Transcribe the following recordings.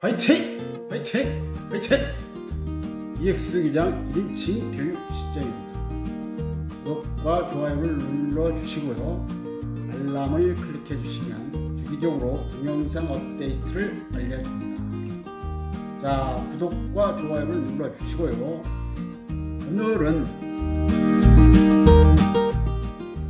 화이팅! 화이팅! 화이팅! EX 기장 1인칭 교육 실장입니다. 구독과 좋아요를 눌러주시고요. 알람을 클릭해 주시면 주기적으로 동영상 업데이트를 알려줍니다. 자, 구독과 좋아요를 눌러주시고요. 오늘은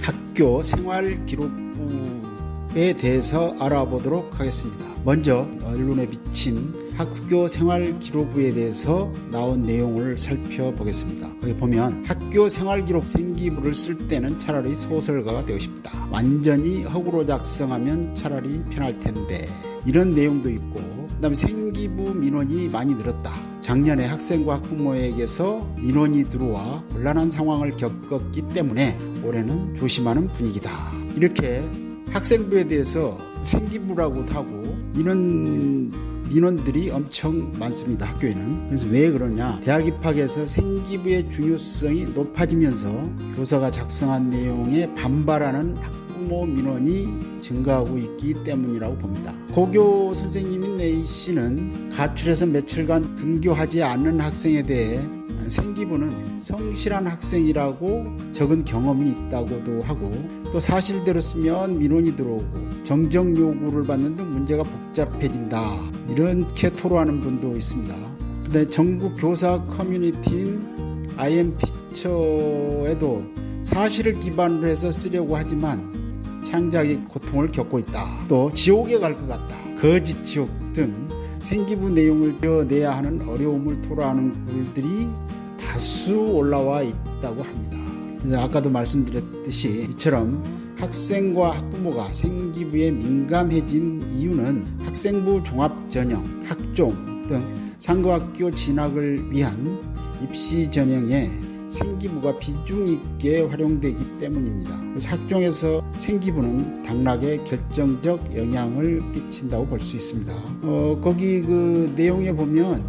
학교 생활기록부에 대해서 알아보도록 하겠습니다. 먼저 언론에 비친 학교 생활기록부에 대해서 나온 내용을 살펴보겠습니다. 거기 보면 학교 생활기록 생기부를 쓸 때는 차라리 소설가가 되고 싶다. 완전히 허구로 작성하면 차라리 편할 텐데, 이런 내용도 있고, 그 다음에 생기부 민원이 많이 늘었다. 작년에 학생과 학부모에게서 민원이 들어와 곤란한 상황을 겪었기 때문에 올해는 조심하는 분위기다. 이렇게 학생부에 대해서 생기부라고도 하고 이런 민원들이 엄청 많습니다. 학교에는. 그래서 왜 그러냐, 대학 입학에서 생기부의 중요성이 높아지면서 교사가 작성한 내용에 반발하는 학부모 민원이 증가하고 있기 때문이라고 봅니다. 고교 선생님인 A씨는 가출해서 며칠간 등교하지 않는 학생에 대해 생기부는 성실한 학생이라고 적은 경험이 있다고도 하고, 또 사실대로 쓰면 민원이 들어오고 정정 요구를 받는 등 문제가 복잡해진다, 이렇게 토로하는 분도 있습니다. 근데 전국 교사 커뮤니티인 IM티처에도 사실을 기반으로 해서 쓰려고 하지만 창작의 고통을 겪고 있다. 또 지옥에 갈 것 같다, 거짓 지옥 등 생기부 내용을 지어내야 하는 어려움을 토로하는 글들이 다수 올라와 있다고 합니다. 아까도 말씀드렸듯이 이처럼 학생과 학부모가 생기부에 민감해진 이유는 학생부 종합전형, 학종 등 상고학교 진학을 위한 입시 전형에 생기부가 비중 있게 활용되기 때문입니다. 그래서 학종에서 생기부는 당락에 결정적 영향을 끼친다고 볼 수 있습니다. 거기 그 내용에 보면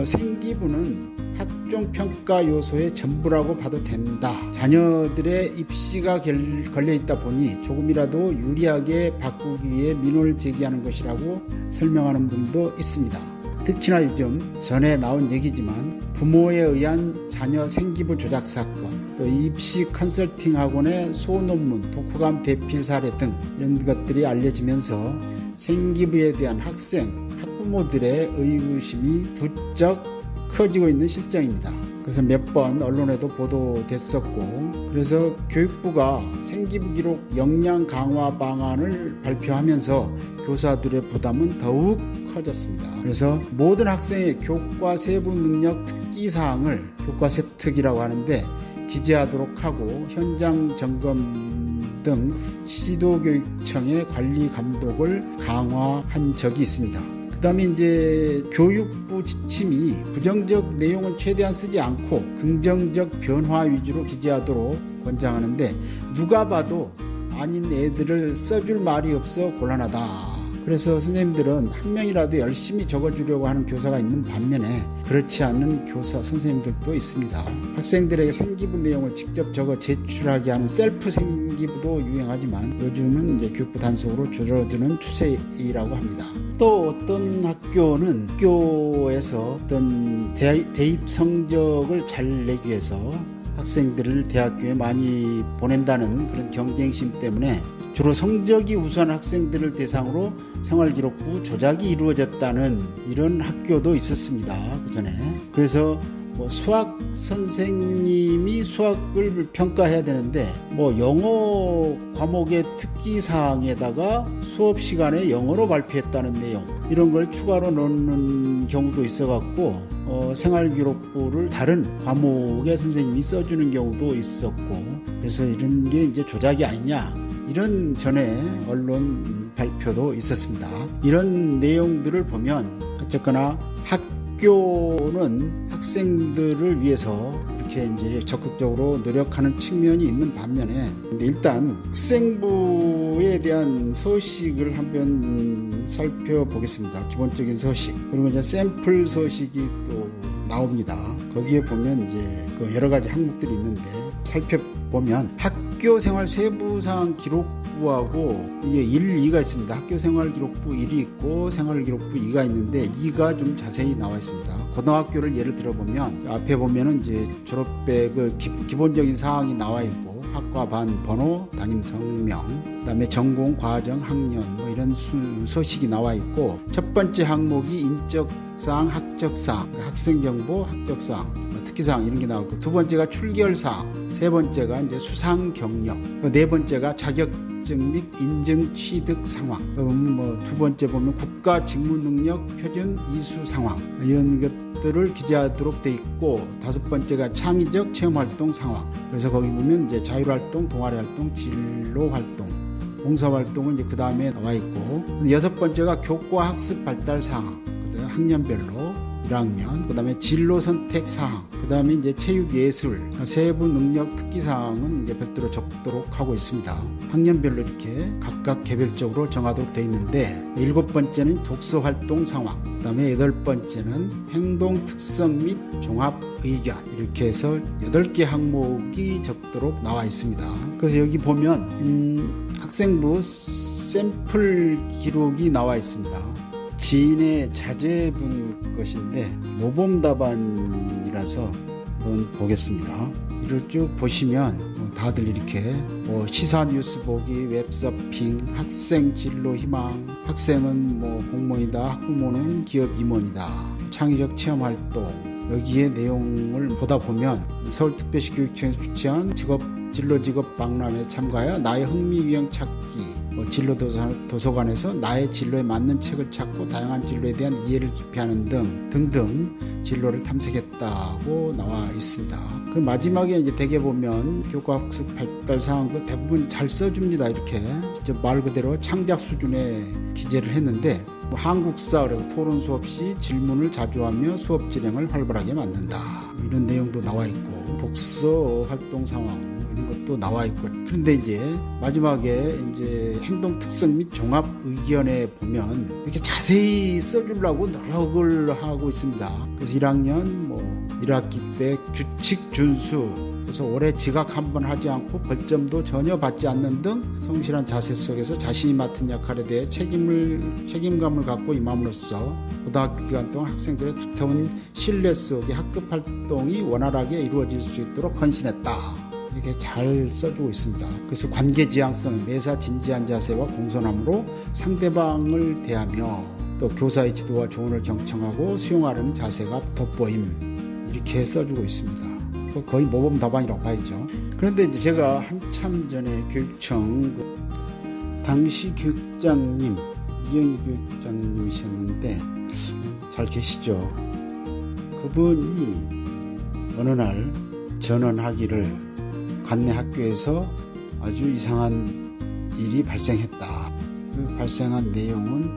생기부는 학종 평가 요소의 전부라고 봐도 된다. 자녀들의 입시가 걸려 있다 보니 조금이라도 유리하게 바꾸기 위해 민원을 제기하는 것이라고 설명하는 분도 있습니다. 특히나 요즘 전에 나온 얘기지만 부모에 의한 자녀 생기부 조작 사건, 또 입시 컨설팅 학원의 소논문, 독후감 대필 사례 등 이런 것들이 알려지면서 생기부에 대한 학생, 학부모들의 의구심이 부쩍 커지고 있는 실정입니다. 그래서 몇 번 언론에도 보도됐었고, 그래서 교육부가 생기부 기록 역량 강화 방안을 발표하면서 교사들의 부담은 더욱 커졌습니다. 그래서 모든 학생의 교과 세부 능력 특기사항을 교과 세특이라고 하는데 기재하도록 하고, 현장 점검 등 시도교육청의 관리 감독을 강화한 적이 있습니다. 그 다음에 이제 교육부 지침이 부정적 내용은 최대한 쓰지 않고 긍정적 변화 위주로 기재하도록 권장하는데, 누가 봐도 아닌 애들을 써줄 말이 없어 곤란하다. 그래서 선생님들은 한 명이라도 열심히 적어주려고 하는 교사가 있는 반면에 그렇지 않는 교사 선생님들도 있습니다. 학생들에게 생기부 내용을 직접 적어 제출하게 하는 셀프 생기부도 유행하지만 요즘은 이제 교육부 단속으로 줄어드는 추세이라고 합니다. 또 어떤 학교는 학교에서 어떤 대입 성적을 잘 내기 위해서 학생들을 대학교에 많이 보낸다는 그런 경쟁심 때문에 주로 성적이 우수한 학생들을 대상으로 생활기록부 조작이 이루어졌다는 이런 학교도 있었습니다. 그전에. 그래서 수학 선생님이 수학을 평가해야 되는데 영어 과목의 특기사항에다가 수업 시간에 영어로 발표했다는 내용, 이런 걸 추가로 넣는 경우도 있어갖고 생활기록부를 다른 과목의 선생님이 써주는 경우도 있었고, 그래서 이런 게 이제 조작이 아니냐, 이런 전에 언론 발표도 있었습니다. 이런 내용들을 보면 어쨌거나 학교는 학생들을 위해서 이렇게 이제 적극적으로 노력하는 측면이 있는 반면에, 일단 학생부에 대한 서식을 한번 살펴보겠습니다. 기본적인 서식, 그리고 이제 샘플 서식이 또 나옵니다. 거기에 보면 이제 그 여러 가지 항목들이 있는데 살펴보면 학교 생활 세부사항 기록 생활기록부하고 이게 1, 2가 있습니다. 학교생활기록부 1이 있고 생활기록부 2가 있는데 2가 좀 자세히 나와 있습니다. 고등학교를 예를 들어보면 앞에 보면은 이제 졸업배 기본적인 사항이 나와 있고 학과 반 번호, 담임 성명, 그다음에 전공, 과정, 학년 뭐 이런 소식이 나와 있고 첫 번째 항목이 인적사항, 학적사항, 학생정보, 학적사항, 특기사항 이런 게 나오고 두 번째가 출결사항, 세 번째가 이제 수상 경력, 네 번째가 자격증 및 인증 취득 상황, 뭐 두 번째 보면 국가 직무 능력 표준 이수 상황 이런 것들을 기재하도록 돼 있고 다섯 번째가 창의적 체험 활동 상황. 그래서 거기 보면 이제 자율활동, 동아리활동, 진로활동, 봉사활동은 이제 그 다음에 나와 있고 여섯 번째가 교과 학습 발달 상황, 그다음에 학년별로 1학년, 그 다음에 진로 선택 사항, 그 다음에 이제 체육 예술, 세부 능력 특기 사항은 이제 별도로 적도록 하고 있습니다. 학년별로 이렇게 각각 개별적으로 정하도록 되어 있는데 일곱 번째는 독서 활동 상황, 그 다음에 여덟 번째는 행동 특성 및 종합 의견 이렇게 해서 8개 항목이 적도록 나와 있습니다. 그래서 여기 보면 학생부 샘플 기록이 나와 있습니다. 지인의 자제분 것인데 모범 답안이라서 한번 보겠습니다. 이를 쭉 보시면 다들 이렇게 시사 뉴스 보기, 웹서핑, 학생 진로 희망, 학생은 공무원이다, 학부모는 기업 임원이다, 창의적 체험 활동, 여기에 내용을 보다 보면 서울특별시 교육청에서 주최한 진로 직업 박람회에 참가하여 나의 흥미 유형 찾기, 진로 도서관에서 나의 진로에 맞는 책을 찾고 다양한 진로에 대한 이해를 깊이하는 등등 진로를 탐색했다고 나와 있습니다. 그 마지막에 이제 대개 보면 교과학습 발달 사항도 대부분 잘 써줍니다. 이렇게 말 그대로 창작 수준의 기재를 했는데 한국사 그리고 토론 수업 시 질문을 자주 하며 수업 진행을 활발하게 만든다. 이런 내용도 나와 있고 독서 활동 상황 이런 것도 나와 있고 그런데 이제 마지막에 이제 행동 특성 및 종합 의견에 보면 이렇게 자세히 써주려고 노력을 하고 있습니다. 그래서 1학년 1학기 때 규칙 준수, 그래서 올해 지각 한번 하지 않고 벌점도 전혀 받지 않는 등 성실한 자세 속에서 자신이 맡은 역할에 대해 책임감을 갖고 임함으로써 고등학교 기간 동안 학생들의 두터운 신뢰 속에 학급 활동이 원활하게 이루어질 수 있도록 헌신했다. 이렇게 잘 써주고 있습니다. 그래서 관계지향성, 매사 진지한 자세와 공손함으로 상대방을 대하며 또 교사의 지도와 조언을 경청하고 수용하려는 자세가 돋보임. 이렇게 써주고 있습니다. 거의 모범 답안이라고 봐야죠. 그런데 이제 제가 한참 전에 교육청 당시 교육장님 이영희 교육장님이셨는데 잘 계시죠? 그분이 어느 날 전언하기를 관내 학교에서 아주 이상한 일이 발생했다. 그 발생한 내용은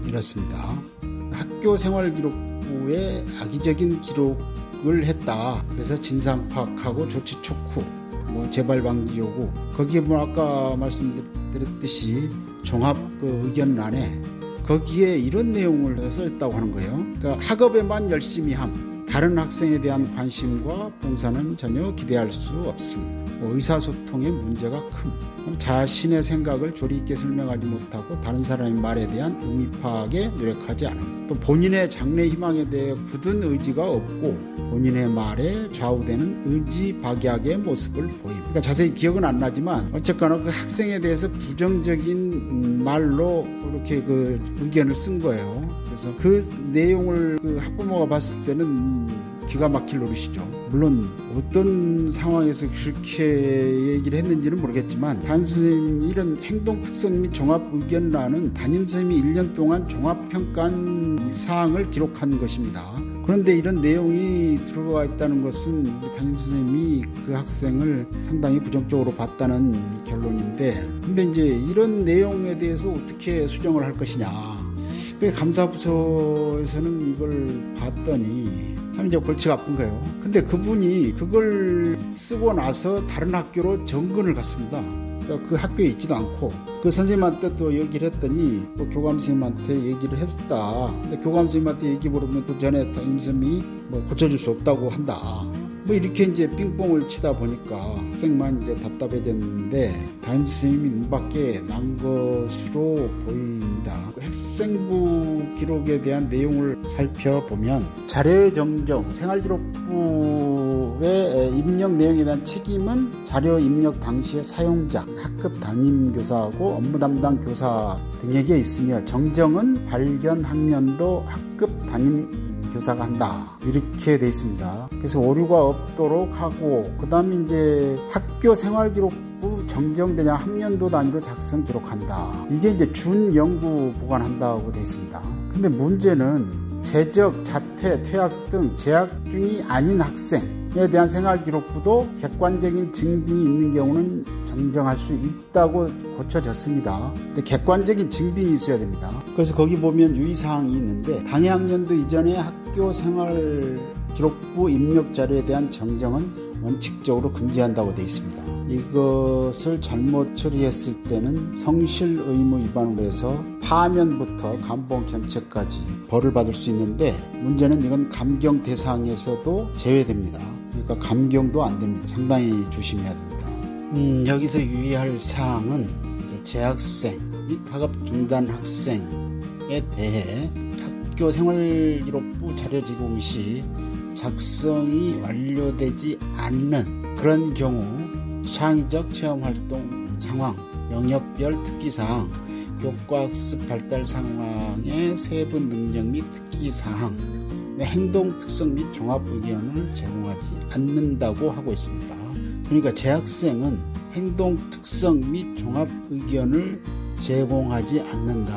이렇습니다. 학교 생활기록부에 악의적인 기록을 했다. 그래서 진상 파악하고 조치 촉구, 재발 방지 요구. 거기에 아까 말씀드렸듯이 종합 의견란에 거기에 이런 내용을 썼다고 하는 거예요. 그러니까 학업에만 열심히 함. 다른 학생에 대한 관심과 봉사는 전혀 기대할 수 없음. 의사소통에 문제가 큼. 자신의 생각을 조리 있게 설명하지 못하고 다른 사람의 말에 대한 의미 파악에 노력하지 않음. 또 본인의 장래 희망에 대해 굳은 의지가 없고 본인의 말에 좌우되는 의지박약의 모습을 보임. 그러니까 자세히 기억은 안 나지만 어쨌거나 그 학생에 대해서 부정적인 말로 이렇게 의견을 쓴 거예요. 그래서 그 내용을 학부모가 봤을 때는 기가 막힐 노릇이죠. 물론 어떤 상황에서 그렇게 얘기를 했는지는 모르겠지만 담임선생님이 이런 행동 특성 및 종합 의견란은 담임선생님이 1년 동안 종합평가한 사항을 기록한 것입니다. 그런데 이런 내용이 들어가 있다는 것은 우리 담임선생님이 그 학생을 상당히 부정적으로 봤다는 결론인데 근데 이제 이런 내용에 대해서 어떻게 수정을 할 것이냐. 감사부서에서는 이걸 봤더니 참 이제 골치가 아픈 거예요. 근데 그분이 그걸 쓰고 나서 다른 학교로 정근을 갔습니다. 그러니까 그 학교에 있지도 않고 그 선생님한테 또 얘기를 했더니 또 교감선생님한테 얘기를 했다. 근데 교감선생님한테 얘기 물으면 그 전에 담임선생님이 고쳐줄 수 없다고 한다. 뭐 이렇게 이제 빙봉을 치다 보니까 학생만 이제 답답해졌는데 담임선생님이 눈밖에 난 것으로 보입니다. 학생부 기록에 대한 내용을 살펴보면 자료의 정정, 생활기록부의 입력 내용에 대한 책임은 자료 입력 당시의 사용자, 학급 담임교사하고 업무 담당 교사 등에게 있으며 정정은 발견 학년도 학급 담임 교사가 한다. 이렇게 돼 있습니다. 그래서 오류가 없도록 하고, 그 다음에 이제 학교 생활기록부 정정되냐 학년도 단위로 작성 기록한다. 이게 이제 준연구 보관한다고 돼 있습니다. 근데 문제는 재적, 자퇴, 퇴학 등 재학 중이 아닌 학생에 대한 생활기록부도 객관적인 증빙이 있는 경우는 정정할 수 있다고 고쳐졌습니다. 근데 객관적인 증빙이 있어야 됩니다. 그래서 거기 보면 유의사항이 있는데 당해 학년도 이전에 학교 생활기록부 입력 자료에 대한 정정은 원칙적으로 금지한다고 되어 있습니다. 이것을 잘못 처리했을 때는 성실 의무 위반으로 해서 파면부터 감봉 견책까지 벌을 받을 수 있는데, 문제는 이건 감경 대상에서도 제외됩니다. 그러니까 감경도 안 됩니다. 상당히 조심해야 됩니다. 여기서 유의할 사항은 재학생 및 학업 중단 학생에 대해 학교 생활기록부 자료 제공 시 작성이 완료되지 않는 그런 경우 창의적 체험활동 상황, 영역별 특기사항, 교과학습 발달 상황의 세부 능력 및 특기사항, 행동 특성 및 종합 의견을 제공하지 않는다고 하고 있습니다. 그러니까 재학생은 행동 특성 및 종합 의견을 제공하지 않는다.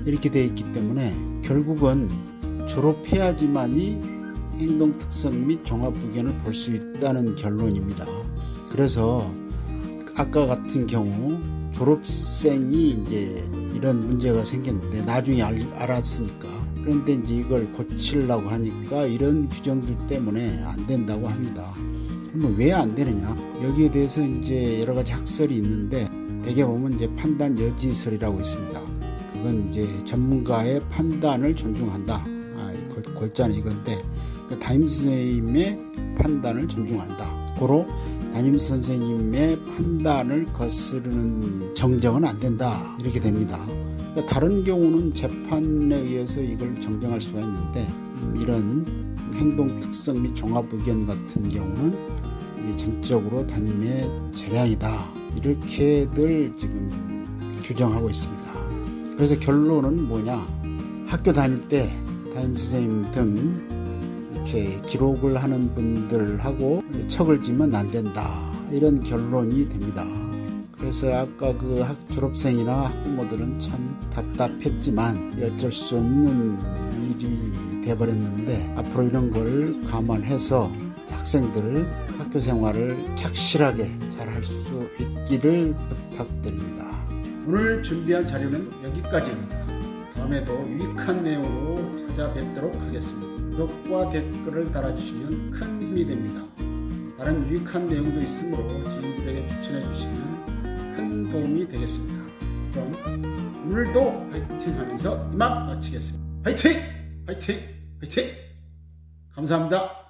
이렇게 되어 있기 때문에 결국은 졸업해야지만이 행동 특성 및 종합 의견을 볼 수 있다는 결론입니다. 그래서 아까 같은 경우 졸업생이 이제 이런 문제가 생겼는데 나중에 알았으니까, 그런데 이제 이걸 고치려고 하니까 이런 규정들 때문에 안 된다고 합니다. 그러면 왜 안 되느냐? 여기에 대해서 이제 여러 가지 학설이 있는데, 대개 보면 이제 판단 여지설이라고 있습니다. 그건 이제 전문가의 판단을 존중한다. 골자는 이건데, 그 담임선생님의 판단을 존중한다. 고로 담임선생님의 판단을 거스르는 정정은 안 된다. 이렇게 됩니다. 그러니까 다른 경우는 재판에 의해서 이걸 정정할 수가 있는데, 이런 행동 특성 및 종합 의견 같은 경우는 전적으로 담임의 재량이다. 이렇게들 지금 규정하고 있습니다. 그래서 결론은 뭐냐? 학교 다닐 때 담임선생님 등 이렇게 기록을 하는 분들하고 척을 지면 안 된다. 이런 결론이 됩니다. 그래서 아까 그 졸업생이나 학부모들은 참 답답했지만 어쩔 수 없는 일이 돼버렸는데, 앞으로 이런 걸 감안해서 학생들 학교 생활을 착실하게 잘 할 수 있기를 부탁드립니다. 오늘 준비한 자료는 여기까지입니다. 다음에도 유익한 내용으로 찾아뵙도록 하겠습니다. 구독과 댓글을 달아주시면 큰 힘이 됩니다. 다른 유익한 내용도 있으므로 지인들에게 추천해 주시면 큰 도움이 되겠습니다. 그럼 오늘도 파이팅 하면서 이만 마치겠습니다. 파이팅! 파이팅! 파이팅! 감사합니다.